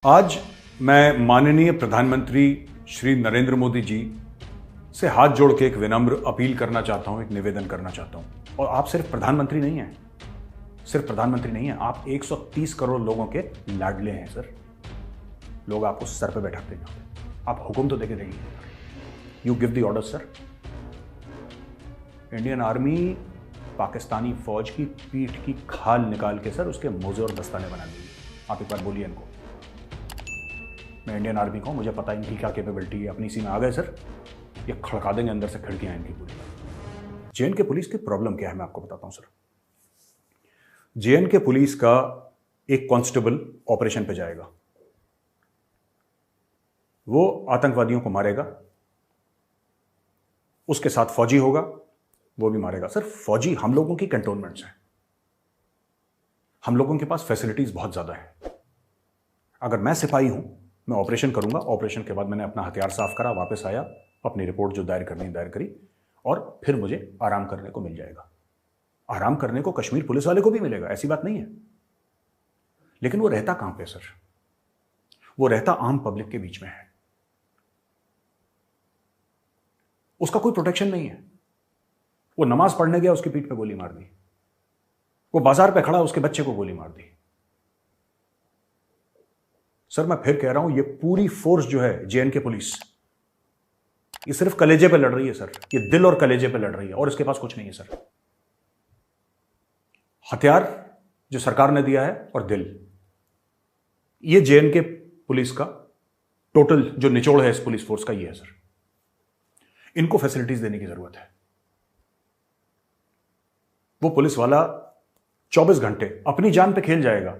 आज मैं माननीय प्रधानमंत्री श्री नरेंद्र मोदी जी से हाथ जोड़ के एक विनम्र अपील करना चाहता हूं, एक निवेदन करना चाहता हूं। और आप सिर्फ प्रधानमंत्री नहीं हैं, सिर्फ प्रधानमंत्री नहीं हैं, आप 130 करोड़ लोगों के लाडले हैं सर। लोग आपको सर पे बैठाते हैं, आप हुक्म तो देके देंगे, you give the order sir. Indian army Pakistani फौज की पीठ की खाल निकाल के सर उसके मोजे और दस्ताने बना देगी। आप एक बार बोलिए इनको। मैं इंडियन आर्मी को, मुझे पता है इनकी क्या कैपेबिलिटी है। अपनी सीमा आ गए सर, ये खड़का देंगे अंदर से खिड़कियां इनकी पूरी। जेएनके पुलिस की प्रॉब्लम क्या है मैं आपको बताता हूं सर। जेएनके पुलिस का एक कांस्टेबल ऑपरेशन पे जाएगा, वो आतंकवादियों को मारेगा, उसके साथ फौजी होगा, वो भी मारेगा। सर फौजी हम लोगों की कैंटोनमेंट्स हैं, हम लोगों के पास फैसिलिटीज बहुत ज्यादा है। अगर मैं सिपाही हूं, मैं ऑपरेशन करूंगा, ऑपरेशन के बाद मैंने अपना हथियार साफ करा, वापस आया, अपनी रिपोर्ट जो दायर करनी दायर करी, और फिर मुझे आराम करने को मिल जाएगा। आराम करने को कश्मीर पुलिस वाले को भी मिलेगा, ऐसी बात नहीं है। लेकिन वो रहता कहां पे सर? वो रहता आम पब्लिक के बीच में है, उसका कोई प्रोटेक्शन नहीं है। वो नमाज पढ़ने गया, उसकी पीठ पे गोली मार दी। वो बाजार पे खड़ा, उसके बच्चे को गोली मार दी। सर मैं फिर कह रहा हूं, ये पूरी फोर्स जो है जेएनके पुलिस, ये सिर्फ कलेजे पे लड़ रही है सर। ये दिल और कलेजे पे लड़ रही है, और इसके पास कुछ नहीं है सर। हथियार जो सरकार ने दिया है और दिल, ये जेएनके पुलिस का टोटल जो निचोड़ है इस पुलिस फोर्स का, ये है सर। इनको फैसिलिटीज देने की जरूरत है। वो पुलिस वाला 24 घंटे अपनी जान पे खेल जाएगा,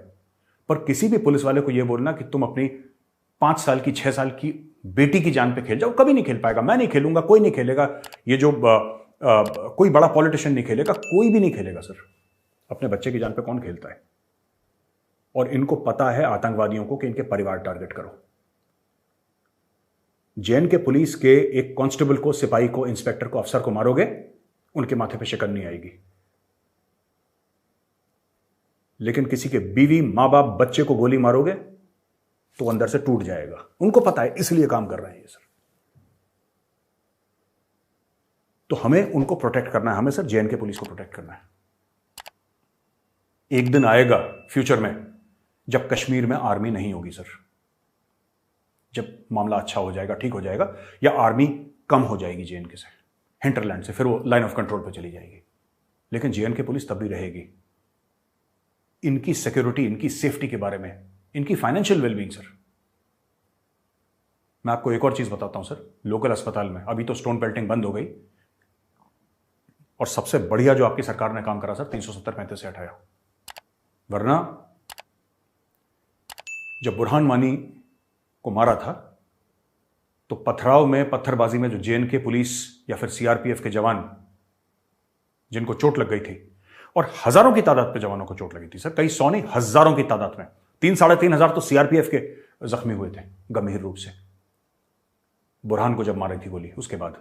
पर किसी भी पुलिस वाले को यह बोलना कि तुम अपनी 5 साल की 6 साल की बेटी की जान पे खेल जाओ, कभी नहीं खेल पाएगा। मैं नहीं खेलूंगा, कोई नहीं खेलेगा, ये जो कोई बड़ा पॉलिटिशियन नहीं खेलेगा, कोई भी नहीं खेलेगा सर। अपने बच्चे की जान पे कौन खेलता है? और इनको पता है आतंकवादियों को कि इनके परिवार टारगेट करो। जेएनके पुलिस के एक कांस्टेबल को, सिपाही को, इंस्पेक्टर को, अफसर को मारोगे, उनके माथे पे शिकन नहीं आएगी। लेकिन किसी के बीवी, मां बाप, बच्चे को गोली मारोगे तो अंदर से टूट जाएगा। उनको पता है, इसलिए काम कर रहे हैं ये सर। तो हमें उनको प्रोटेक्ट करना है, हमें सर जेएनके पुलिस को प्रोटेक्ट करना है। एक दिन आएगा फ्यूचर में जब कश्मीर में आर्मी नहीं होगी सर, जब मामला अच्छा हो जाएगा, ठीक हो जाएगा, या आर्मी कम हो जाएगी जेएनके से, हिंटरलैंड से, फिर वो लाइन ऑफ कंट्रोल पे चली जाएगी। लेकिन जेएनके पुलिस तब भी रहेगी। इनकी सिक्योरिटी, इनकी सेफ्टी के बारे में, इनकी फाइनेंशियल वेलबींग सर। मैं आपको एक और चीज बताता हूं सर। लोकल अस्पताल में अभी तो स्टोन पेल्टिंग बंद हो गई, और सबसे बढ़िया जो आपकी सरकार ने काम करा सर, 370-35 से हटाया। वरना जब बुरहान वानी को मारा था, तो पथराव में, पत्थरबाजी में जो जेएनके पुलिस या फिर सीआरपीएफ के जवान जिनको चोट लग गई थी, और हजारों की तादाद पे जवानों को चोट लगी थी सर, कई 100 नहीं, हजारों की तादाद में, 3-3.5 हजार तो सीआरपीएफ के जख्मी हुए थे गंभीर रूप से, बुरहान को जब मारी थी गोली। उसके बाद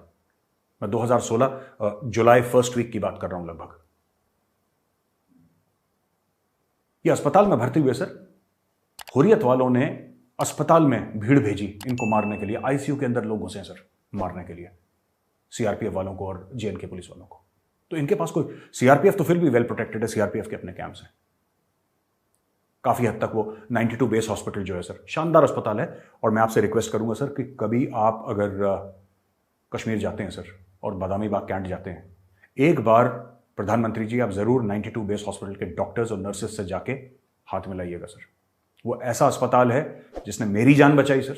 मैं 2016 जुलाई फर्स्ट वीक की बात कर रहा हूं लगभग। ये अस्पताल में भर्ती हुए सर। हुर्रियत वालों ने अस्पताल में भीड़ भेजी इनको मारने के लिए। आईसीयू के अंदर लोग घुसे सर मारने के लिए सीआरपीएफ वालों को और जेएनके पुलिस वालों को। तो इनके पास कोई, सीआरपीएफ तो फिर भी वेल प्रोटेक्टेड है, सीआरपीएफ के अपने कैंप्स हैं काफी हद तक। वो 92 बेस हॉस्पिटल जो है सर, शानदार अस्पताल है। और मैं आपसे रिक्वेस्ट करूंगा सर कि कभी आप अगर कश्मीर जाते हैं सर और बादामी बाग कैंट जाते हैं, एक बार प्रधानमंत्री जी आप जरूर 92 बेस हॉस्पिटल के डॉक्टर्स और नर्सेस से जाके हाथ मिलाइएगा सर। वो ऐसा अस्पताल है जिसने मेरी जान बचाई सर,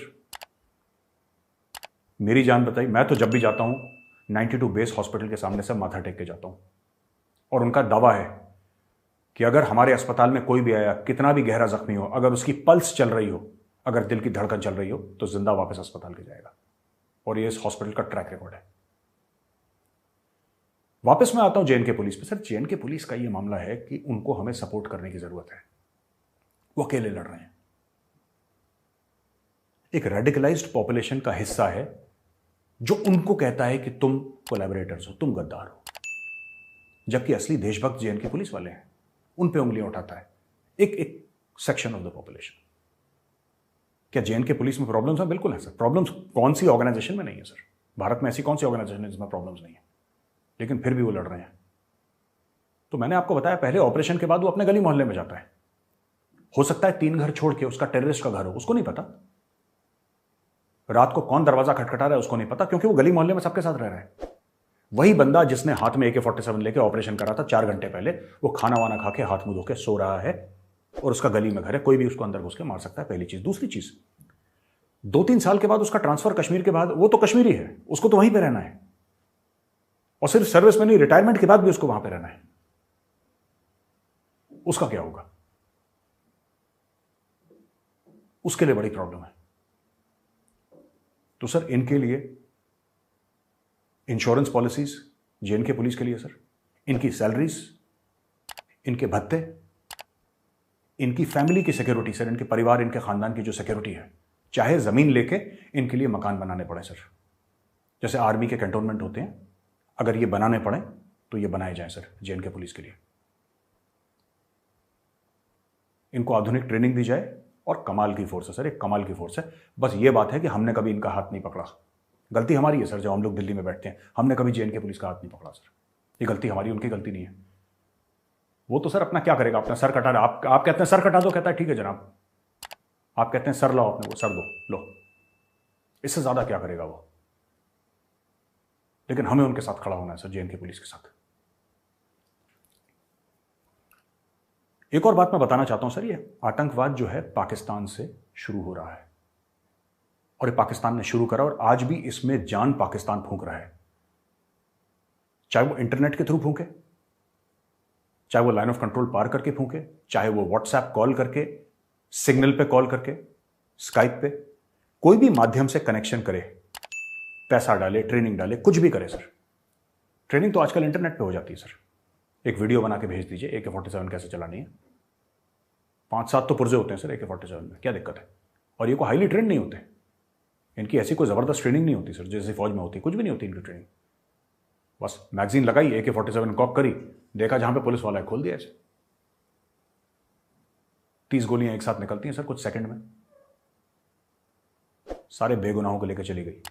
मेरी जान बचाई। मैं तो जब भी जाता हूं 92 बेस हॉस्पिटल के सामने से माथा टेक के जाता हूं, और उनका दावा है कि अगर हमारे अस्पताल में कोई भी आया, कितना भी गहरा जख्मी हो, अगर उसकी पल्स चल रही हो, अगर दिल की धड़कन चल रही हो, तो जिंदा वापस अस्पताल के जाएगा। और ये इस हॉस्पिटल का ट्रैक रिकॉर्ड है। वापस मैं आता हूं जेएनके पुलिस पे सर। जेएनके पुलिस का ये मामला है कि उनको हमें सपोर्ट करने की जरूरत है। वो अकेले लड़ रहे हैं, एक रेडिकलाइज्ड पॉपुलेशन का हिस्सा है जो उनको कहता है कि तुम कोलैबोरेटर्स हो, तुम गद्दार हो, जबकि असली देशभक्त जेएनके पुलिस वाले हैं। उन पे उंगलियां उठाता है एक एक सेक्शन ऑफ द पॉपुलेशन। क्या जेएनके पुलिस में प्रॉब्लम्स हैं? बिल्कुल है सर। प्रॉब्लम्स कौन सी ऑर्गेनाइजेशन में नहीं है सर? भारत में ऐसी कौन सी ऑर्गेनाइजेशन है जिसमें प्रॉब्लम्स नहीं है? लेकिन फिर भी वो लड़ रहे हैं। तो मैंने आपको बताया, पहले ऑपरेशन के बाद वो अपने गली मोहल्ले में जाता है। हो सकता है 3 घर छोड़ के उसका टेररिस्ट का घर हो, उसको नहीं पता। रात को कौन दरवाजा खटखटा रहा है उसको नहीं पता, क्योंकि वो गली मोहल्ले में सबके साथ रह रहा है। वही बंदा जिसने हाथ में AK-47 लेके ऑपरेशन करा था 4 घंटे पहले, वो खाना वाना खा के हाथ मुंह धो के सो रहा है और उसका गली में घर है। कोई भी उसको अंदर घुस के मार सकता है, पहली चीज। दूसरी चीज, 2-3 साल के बाद उसका ट्रांसफर कश्मीर के बाद, वो तो कश्मीरी है, उसको तो वहीं पे रहना है। और सिर्फ सर्विस में नहीं, रिटायरमेंट के बाद भी उसको वहां पे रहना है। उसका क्या होगा? उसके लिए बड़ी प्रॉब्लम है। तो सर इनके लिए इंश्योरेंस पॉलिसीज जेएनके पुलिस के लिए सर, इनकी सैलरीज, इनके भत्ते, इनकी फैमिली की सिक्योरिटी सर, इनके परिवार, इनके खानदान की जो सिक्योरिटी है, चाहे जमीन लेके इनके लिए मकान बनाने पड़े सर। जैसे आर्मी के कैंटोनमेंट होते हैं, अगर ये बनाने पड़े तो ये बनाए जाएं सर जेएनके पुलिस के लिए। इनको आधुनिक ट्रेनिंग दी जाए और कमाल की फोर्स है सर, एक कमाल की फोर्स है। बस ये बात है कि हमने कभी इनका हाथ नहीं पकड़ा। गलती हमारी है सर, जब हम लोग दिल्ली में बैठते हैं, हमने कभी जेएनके पुलिस का हाथ नहीं पकड़ा सर। ये गलती हमारी, उनकी गलती नहीं है। वो तो सर अपना क्या करेगा, अपना सर कटा रहा। आप कहते हैं सर कटा दो, कहता है ठीक है जनाब। आप कहते हैं सर लाओ, अपने को सर दो, लो। इससे ज्यादा क्या करेगा वो? लेकिन हमें उनके साथ खड़ा होना है सर, जेएनके पुलिस के साथ। एक और बात मैं बताना चाहता हूं सर, ये आतंकवाद जो है पाकिस्तान से शुरू हो रहा है, और ये पाकिस्तान ने शुरू करा, और आज भी इसमें जान पाकिस्तान फूंक रहा है। चाहे वो इंटरनेट के थ्रू फूंके, चाहे वो लाइन ऑफ कंट्रोल पार करके फूंके, चाहे वो व्हाट्सएप कॉल करके, सिग्नल पे कॉल करके, स्काइप पे, कोई भी माध्यम से कनेक्शन करे, पैसा डाले, ट्रेनिंग डाले, कुछ भी करे सर। ट्रेनिंग तो आजकल इंटरनेट पे हो जाती है सर। एक वीडियो बना के भेज दीजिए AK-47 कैसे चलानी है। 5-7 तो पुर्जे होते हैं सर AK-47 में, क्या दिक्कत है? और ये को हाईली ट्रेंड नहीं होते, इनकी ऐसी कोई जबरदस्त ट्रेनिंग नहीं होती सर जैसे फौज में होती, कुछ भी नहीं होती इनकी ट्रेनिंग। बस मैगजीन लगाई, AK-47 कॉक करी, देखा जहां पे पुलिस वाला है, खोल दिया ऐसे। 30 गोलियां एक साथ निकलती हैं सर कुछ सेकंड में, सारे बेगुनाहों को लेकर चली गई।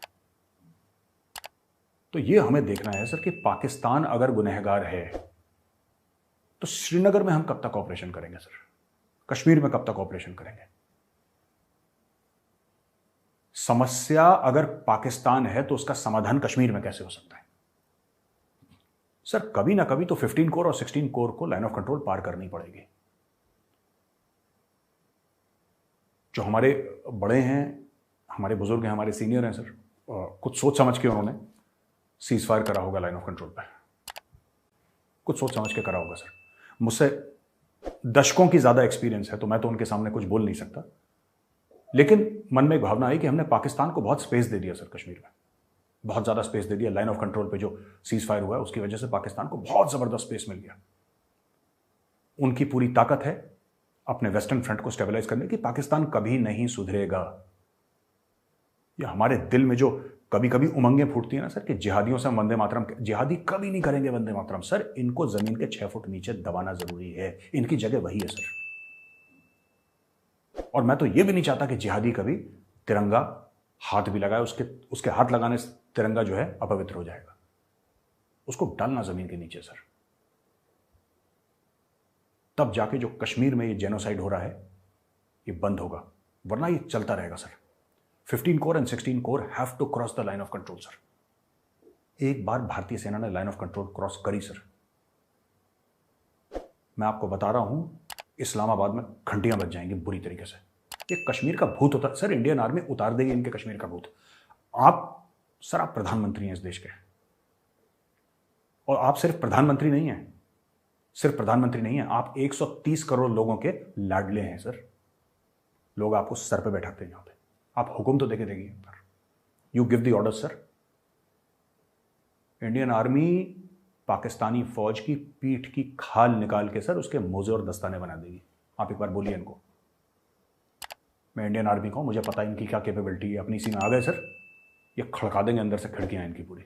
तो ये हमें देखना है सर कि पाकिस्तान अगर गुनहगार है तो श्रीनगर में हम कब तक ऑपरेशन करेंगे सर? कश्मीर में कब तक ऑपरेशन करेंगे? समस्या अगर पाकिस्तान है तो उसका समाधान कश्मीर में कैसे हो सकता है? सर कभी ना कभी तो 15 कोर और 16 कोर को लाइन ऑफ कंट्रोल पार करनी पड़ेगी। जो हमारे बड़े हैं, हमारे बुजुर्ग हैं, हमारे सीनियर हैं सर, कुछ सोच समझ के उन्होंने सीज फायर करा होगा लाइन ऑफ कंट्रोल पर, कुछ सोच समझ के करा होगा सर। मुझसे दशकों की ज्यादा एक्सपीरियंस है, तो मैं तो उनके सामने कुछ बोल नहीं सकता, लेकिन मन में एक भावना आई कि हमने पाकिस्तान को बहुत स्पेस दे दिया सर, कश्मीर में बहुत ज्यादा स्पेस दे दिया। लाइन ऑफ कंट्रोल पे जो सीज फायर हुआ है उसकी वजह से पाकिस्तान को बहुत जबरदस्त स्पेस मिल गया। उनकी पूरी ताकत है अपने वेस्टर्न फ्रंट को स्टेबलाइज करने की। पाकिस्तान कभी नहीं सुधरेगा। ये हमारे दिल में जो कभी कभी उमंगें फूटती है ना सर कि जिहादियों से वंदे मातरम, जिहादी कभी नहीं करेंगे वंदे मातरम सर। इनको जमीन के 6 फुट नीचे दबाना जरूरी है, इनकी जगह वही है सर। और मैं तो ये भी नहीं चाहता कि जिहादी कभी तिरंगा हाथ भी लगाए, उसके हाथ लगाने से तिरंगा जो है अपवित्र हो जाएगा। उसको डालना जमीन के नीचे सर, तब जाके जो कश्मीर में ये जेनोसाइड हो रहा है ये बंद होगा, वरना ये चलता रहेगा sir. 15 core and 16 core have to cross the line of control sir. एक बार भारतीय सेना ने लाइन ऑफ कंट्रोल क्रॉस करी सर, मैं आपको बता रहा हूं इस्लामाबाद में घंटियां बज जाएंगी बुरी तरीके से। ये कश्मीर का भूत होता सर, इंडियन आर्मी उतार देगी इनके कश्मीर का भूत। आप प्रधानमंत्री हैं इस देश के, और आप सिर्फ प्रधानमंत्री नहीं हैं, सिर्फ प्रधानमंत्री नहीं हैं, आप 130 करोड़ लोगों के लाडले हैं सर। लोग आपको सर पे बैठाते हैं, यहां पे आप हुक्म तो देके देखिए, you give the order sir. Indian army Pakistani फौज की पीठ की खाल निकाल के सर उसके मोजे और दस्ताने बना देगी। आप एक बार बोलिए इनको। मैं इंडियन आर्मी को, मुझे पता है इनकी क्या कैपेबिलिटी है, अपनी सीमा आ गए सर, ये खड़का देंगे अंदर से खिड़कियां इनकी पूरी।